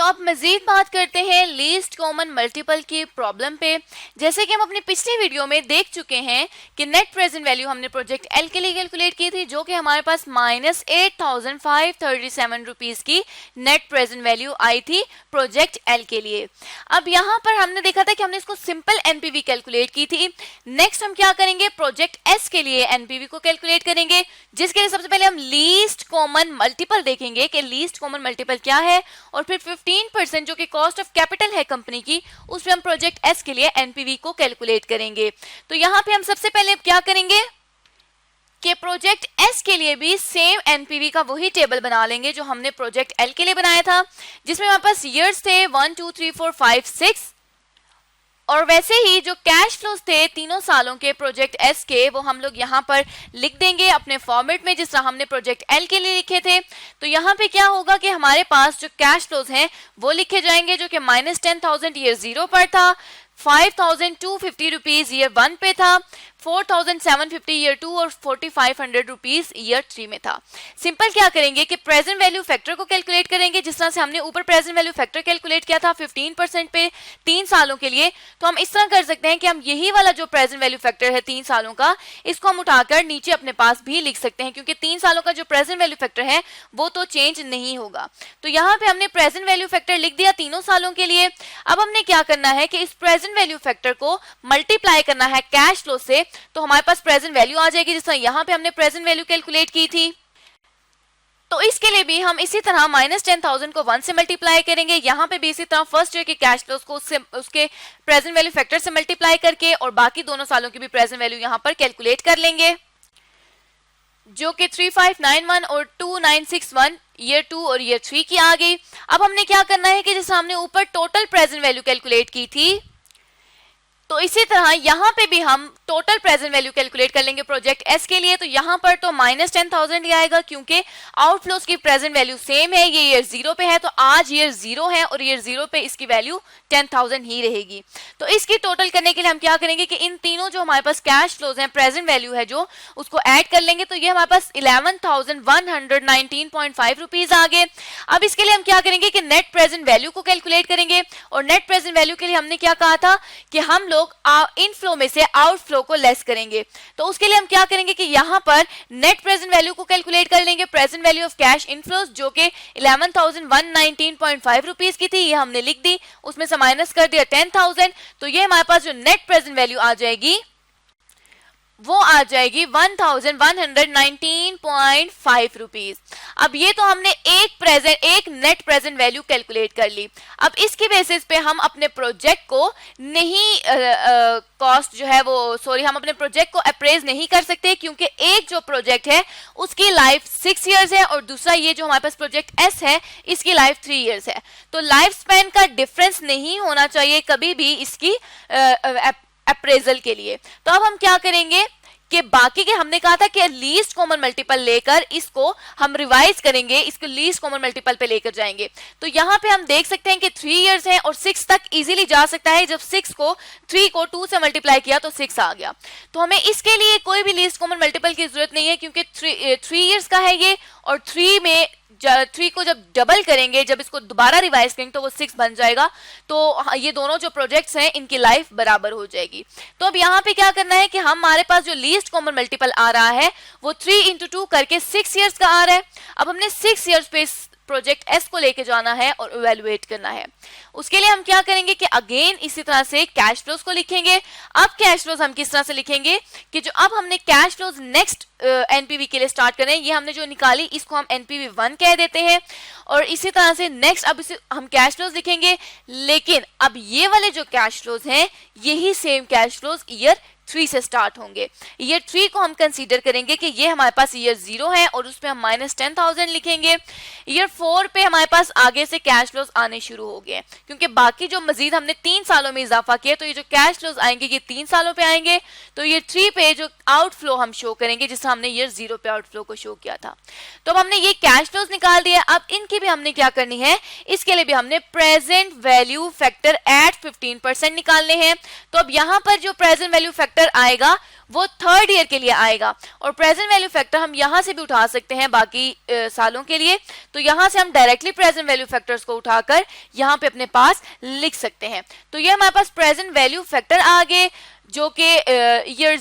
अब मजीद बात करते हैं लीस्ट कॉमन मल्टीपल की प्रॉब्लम पे। जैसे कि हम अपनी पिछली वीडियो में देख चुके हैं कि नेट प्रेजेंट वैल्यू हमने प्रोजेक्ट एल के लिए कैलकुलेट की थी, जो कि हमारे पास -8,537 की नेट प्रेजेंट वैल्यू आई थी प्रोजेक्ट एल के लिए। अब यहाँ पर हमने देखा था कि हमने इसको सिंपल एनपीवी कैलकुलेट की थी। नेक्स्ट हम क्या करेंगे, प्रोजेक्ट एस के लिए एनपीवी को कैलकुलेट करेंगे, जिसके लिए सबसे पहले हम लीस्ट कॉमन मल्टीपल देखेंगे कि लीस्ट कॉमन मल्टीपल क्या है, और फिर 15% जो कि कॉस्ट ऑफ कैपिटल है कंपनी की, उस पे हम प्रोजेक्ट एस के लिए एनपीवी को कैलकुलेट करेंगे। तो यहाँ पे हम सबसे पहले क्या करेंगे कि प्रोजेक्ट एस के लिए भी सेम एनपीवी का वही टेबल बना लेंगे जो हमने प्रोजेक्ट एल के लिए बनाया था, जिसमें हमारे पास ईयर्स थे 1 2 3 4 5 6, और वैसे ही जो कैश फ्लोज थे तीनों सालों के प्रोजेक्ट एस के, वो हम लोग यहाँ पर लिख देंगे अपने फॉर्मेट में जिस तरह हमने प्रोजेक्ट एल के लिए लिखे थे। तो यहाँ पे क्या होगा कि हमारे पास जो कैश फ्लोज हैं वो लिखे जाएंगे, जो कि -10,000 ईयर 0 पर था, 5,250 रुपीज ईयर 1 पे था, 4,750 ईयर 2 और 4,500 रुपीज ईयर 3 में था। सिंपल क्या करेंगे कि प्रेजेंट वैल्यू फैक्टर को कैलकुलेट करेंगे, जिस तरह से हमने ऊपर प्रेजेंट वैल्यू फैक्टर कैलकुलेट किया था 15% पे 3 सालों के लिए। तो हम इस तरह कर सकते हैं कि हम यही वाला जो प्रेजेंट वैल्यू फैक्टर है 3 सालों का, इसको हम उठाकर नीचे अपने पास भी लिख सकते हैं, क्योंकि 3 सालों का जो प्रेजेंट वैल्यू फैक्टर है वो तो चेंज नहीं होगा। तो यहाँ पे हमने प्रेजेंट वैल्यू फैक्टर लिख दिया तीनों सालों के लिए। अब हमने क्या करना है कि इस प्रेजेंट वैल्यू फैक्टर को मल्टीप्लाई करना है कैश फ्लो से, तो हमारे पास प्रेजेंट वैल्यू आ जाएगी, जिस तरह यहाँ पे हमने प्रेजेंट वैल्यू कैलकुलेट की थी। तो इसके लिए भी हम इसी तरह -10,000 को 1 से मल्टीप्लाई करेंगे, यहाँ पे भी इसी तरह फर्स्ट ईयर के कैश फ्लोज को उसके प्रेजेंट वैल्यू फैक्टर से मल्टीप्लाई करके, और बाकी दोनों सालों की भी प्रेजेंट वैल्यू यहाँ पर कैलकुलेट कर लेंगे, जो कि 3591 और 2961 ईयर 2 और ईयर 3 की आ गई। अब हमने क्या करना है कि जैसे हमने ऊपर टोटल प्रेजेंट वैल्यू कैलकुलेट की थी, तो इसी तरह यहाँ पे भी हम टोटल प्रेजेंट वैल्यू कैलकुलेट कर लेंगे प्रोजेक्ट एस के लिए। तो यहाँ पर तो -10,000 ही आएगा, क्योंकि आउटफ्लोज की प्रेजेंट वैल्यू सेम है, ये ईयर 0 पे है, तो आज ईयर 0 है और ईयर 0 पे इसकी वैल्यू 10,000 ही रहेगी। तो इसकी टोटल करने के लिए हम क्या करेंगे कि इन तीनों जो हमारे पास कैश फ्लोज हैं, प्रेजेंट वैल्यू है जो, उसको ऐड कर लेंगे। तो ये हमारे पास 11,119.5 रुपीज आ गए। अब इसके लिए हम क्या करेंगे कि नेट प्रेजेंट वैल्यू को कैलकुलेट करेंगे, और नेट प्रेजेंट वैल्यू के लिए हमने क्या कहा था कि हम लोग इनफ्लो में से आउटफ्लो को लेस करेंगे। तो उसके लिए हम क्या करेंगे कि यहाँ पर नेट प्रेजेंट वैल्यू को कैलकुलेट कर लेंगे, present value of cash inflows, जो कि 11,119.5 रुपीज की थी, ये हमने लिख दी, उसमें से माइनस कर दिया 10,000। तो ये हमारे पास जो नेट प्रेजेंट वैल्यू आ जाएगी वो आ जाएगी 1,119.5 रुपीज। अब ये तो हमने एक नेट प्रेजेंट वैल्यू कैलकुलेट कर ली। अब इसकी बेसिस पे हम अपने प्रोजेक्ट को नहीं कॉस्ट जो है वो हम अपने प्रोजेक्ट को अप्रेज नहीं कर सकते, क्योंकि एक जो प्रोजेक्ट है उसकी लाइफ 6 इयर्स है, और दूसरा ये जो हमारे पास प्रोजेक्ट एस है इसकी लाइफ 3 इयर्स है। तो लाइफ स्पैन का डिफरेंस नहीं होना चाहिए कभी भी इसकी अप्रेजल के लिए। तो अब हम क्या करेंगे कि बाकी के हमने कहा था कि लीस्ट कॉमन मल्टीपल लेकर इसको हम रिवाइज करेंगे, इसको लीस्ट कॉमन मल्टीपल पे लेकर जाएंगे। तो यहाँ पे हम देख सकते हैं कि 3 इयर्स है और 6 तक इजीली जा सकता है। जब 3 को 2 से मल्टीप्लाई किया तो 6 आ गया। तो हमें इसके लिए कोई भी लीस्ट कॉमन मल्टीपल की जरूरत नहीं है, क्योंकि 3 इयर्स का है ये, और 3 को जब डबल करेंगे, जब इसको दोबारा रिवाइज करेंगे तो वो 6 बन जाएगा। तो ये दोनों जो प्रोजेक्ट्स हैं इनकी लाइफ बराबर हो जाएगी। तो अब यहाँ पे क्या करना है कि हमारे पास जो लीस्ट कॉमन मल्टीपल आ रहा है वो 3 × 2 करके 6 इयर्स का आ रहा है। अब हमने 6 इयर्स पे प्रोजेक्ट एस को लेके जाना है और इवैल्यूएट करना है। उसके लिए हम क्या करेंगे कि अगेन इसी तरह से कैश फ्लोज को लिखेंगे। अब कैश फ्लोज हम किस तरह से लिखेंगे कि जो अब हमने कैश फ्लोज नेक्स्ट एनपीवी के लिए स्टार्ट कर रहे हैं, ये हमने जो निकाली इसको हम एनपीवी 1 कह देते हैं, और इसी तरह से नेक्स्ट अब इसे हम कैश फ्लोज लिखेंगे। लेकिन अब ये वाले जो कैश फ्लोज हैं यही सेम कैश फ्लोज ईयर 3 से स्टार्ट होंगे। ईयर 3 को हम कंसीडर करेंगे कि ये हमारे पास ईयर 0 है, और उस पे हम -10,000 लिखेंगे। ईयर 4 पे हमारे पास आगे से कैश फ्लोज आने शुरू हो गए, क्योंकि बाकी जो मजीद हमने 3 सालों में इजाफा किया, तो ये जो कैश फ्लोज आएंगे ये 3 सालों पे आएंगे। तो ईयर 3 पे जो आउटफ्लो हम शो करेंगे, जिससे हमने ईयर 0 पे आउटफ्लो को शो किया था। तो अब हमने ये कैश फ्लोज निकाल दिया। अब इनकी भी हमने क्या करनी है, इसके लिए भी हमने प्रेजेंट वैल्यू फैक्टर एट 15% निकालने हैं। तो अब यहाँ पर जो प्रेजेंट वैल्यू फैक्टर फैक्टर आएगा वो थर्ड ईयर के लिए आएगा, और प्रेजेंट वैल्यू फैक्टर हम यहां से भी उठा सकते हैं बाकी सालों के लिए। तो यहां से हम डायरेक्टली प्रेजेंट वैल्यू फैक्टर्स को उठाकर यहां पे अपने पास लिख सकते हैं। तो ये हमारे पास प्रेजेंट वैल्यू फैक्टर आ गए, जो कि ईयर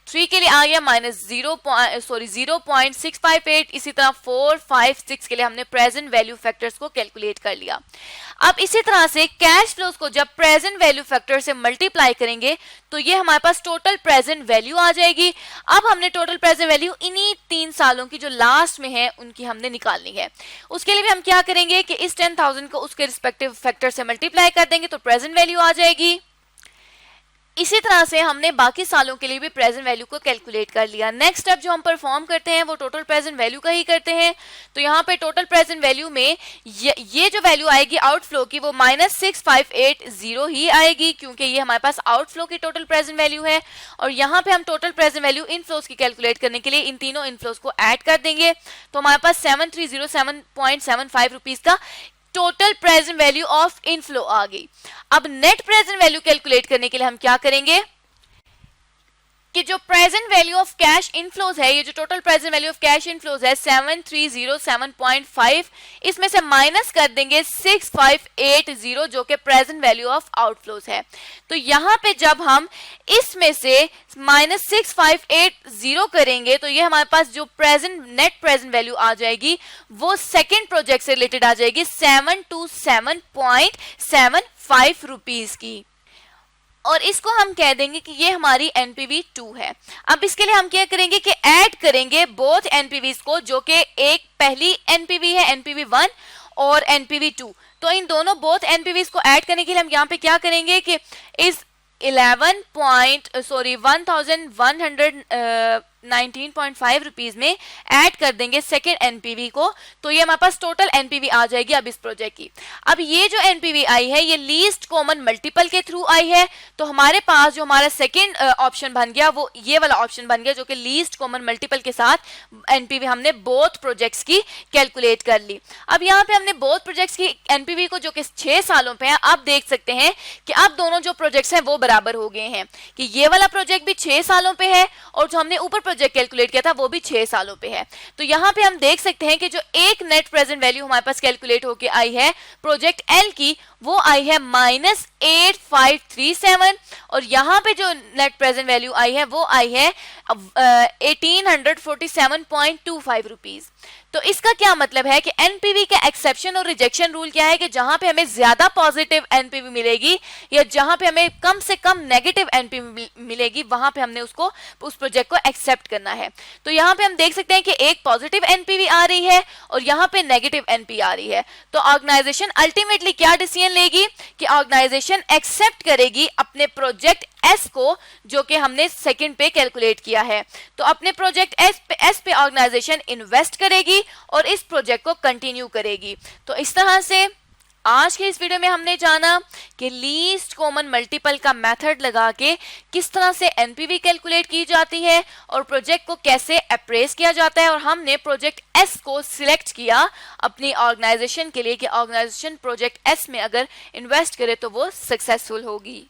3 के लिए आ गया -0.658। इसी तरह 4, 5, 6 के लिए हमने प्रेजेंट वैल्यू फैक्टर्स को कैलकुलेट कर लिया। अब इसी तरह से कैश फ्लोज को जब प्रेजेंट वैल्यू फैक्टर से मल्टीप्लाई करेंगे तो ये हमारे पास टोटल प्रेजेंट वैल्यू आ जाएगी। अब हमने टोटल प्रेजेंट वैल्यू इन्हीं 3 सालों की जो लास्ट में है उनकी हमने निकालनी है। उसके लिए भी हम क्या करेंगे कि इस 10,000 को उसके रिस्पेक्टिव फैक्टर से मल्टीप्लाई कर देंगे तो प्रेजेंट वैल्यू आ जाएगी। इसी तरह से हमने बाकी सालों के लिए भी प्रेजेंट वैल्यू को कैलकुलेट कर लिया। नेक्स्ट स्टेप जो हम परफॉर्म करते हैं वो टोटल प्रेजेंट वैल्यू का ही करते हैं। तो यहाँ पे टोटल प्रेजेंट वैल्यू में ये जो वैल्यू आएगी आउटफ्लो की वो -6580 ही आएगी, क्योंकि ये हमारे पास आउटफ्लो की टोटल प्रेजेंट वैल्यू है। और यहाँ पे हम टोटल प्रेजेंट वैल्यू इनफ्लोज की कैलकुलेट करने के लिए इन तीनों इनफ्लोज को ऐड कर देंगे, तो हमारे पास 7307.75 रुपीज का total present value of inflow आ गई। अब नेट प्रेजेंट वैल्यू कैलकुलेट करने के लिए हम क्या करेंगे कि जो present value of cash inflows है, ये जो total present value of cash inflows है 7307.5, इसमें से माइनस कर देंगे 6580 जो कि प्रेजेंट वैल्यू ऑफ आउटफ्लोज है। तो यहाँ पे जब हम इसमें से -6580 करेंगे तो ये हमारे पास जो नेट प्रेजेंट वैल्यू आ जाएगी वो सेकेंड प्रोजेक्ट से रिलेटेड आ जाएगी 727.75 रुपीज की, और इसको हम कह देंगे कि ये हमारी NPV 2 है। अब इसके लिए हम क्या करेंगे कि ऐड करेंगे बोथ NPVs को, जो कि एक पहली NPV है NPV 1 और NPV 2। तो इन दोनों बोथ NPVs को ऐड करने के लिए हम यहाँ पे क्या करेंगे कि इस 1119.5 रुपीज में ऐड कर देंगे सेकेंड NPV को। तो ये हमारे पास टोटल NPV आ जाएगी अब इस प्रोजेक्ट की। अब ये जो NPV आई है ये लीस्ट कॉमन मल्टीपल के थ्रू आई है, तो हमारे पास जो हमारा सेकेंड ऑप्शन बन गया वो ये वाला ऑप्शन बन गया, जो कि लीस्ट कॉमन मल्टीपल के साथ NPV हमने बोथ प्रोजेक्ट्स की कैलकुलेट कर ली। अब यहाँ पे हमने बोथ प्रोजेक्ट्स की NPV को जो कि 6 सालों पे है, आप देख सकते हैं कि अब दोनों जो प्रोजेक्ट्स हैं वो बराबर हो गए हैं कि ये वाला प्रोजेक्ट भी 6 सालों पे है और जो हमने ऊपर प्रोजेक्ट कैलकुलेट किया था वो भी 6 सालों पे है। तो यहाँ पे हम देख सकते हैं कि जो एक नेट प्रेजेंट वैल्यू हमारे पास कैलकुलेट होके आई है प्रोजेक्ट L की, वो आई है -8537, और यहाँ पे जो नेट प्रेजेंट वैल्यू आई है वो आई है 1847.25 रुपीज। तो इसका क्या मतलब है कि NPV के एक्सेप्शन और रिजेक्शन रूल क्या है कि जहां पे हमें ज्यादा पॉजिटिव NPV मिलेगी या जहां पे हमें कम से कम नेगेटिव NPV मिलेगी वहां पे हमने उस प्रोजेक्ट को एक्सेप्ट करना है। तो यहाँ पे हम देख सकते हैं कि एक पॉजिटिव NPV आ रही है और यहाँ पे नेगेटिव NPV आ रही है। तो ऑर्गेनाइजेशन अल्टीमेटली क्या डिसीजन लेगी कि ऑर्गेनाइजेशन एक्सेप्ट करेगी अपने प्रोजेक्ट S को, जो कि हमने सेकंड पे कैलकुलेट किया है। तो अपने प्रोजेक्ट S पे ऑर्गेनाइजेशन इन्वेस्ट करेगी और इस प्रोजेक्ट को कंटिन्यू करेगी। तो इस तरह से आज के इस वीडियो में हमने जाना कि लीस्ट कॉमन मल्टीपल का मेथड लगा के किस तरह से NPV कैलकुलेट की जाती है और प्रोजेक्ट को कैसे अप्रेस किया जाता है, और हमने प्रोजेक्ट S को सिलेक्ट किया अपनी ऑर्गेनाइजेशन के लिए कि ऑर्गेनाइजेशन प्रोजेक्ट S में अगर इन्वेस्ट करे तो वो सक्सेसफुल होगी।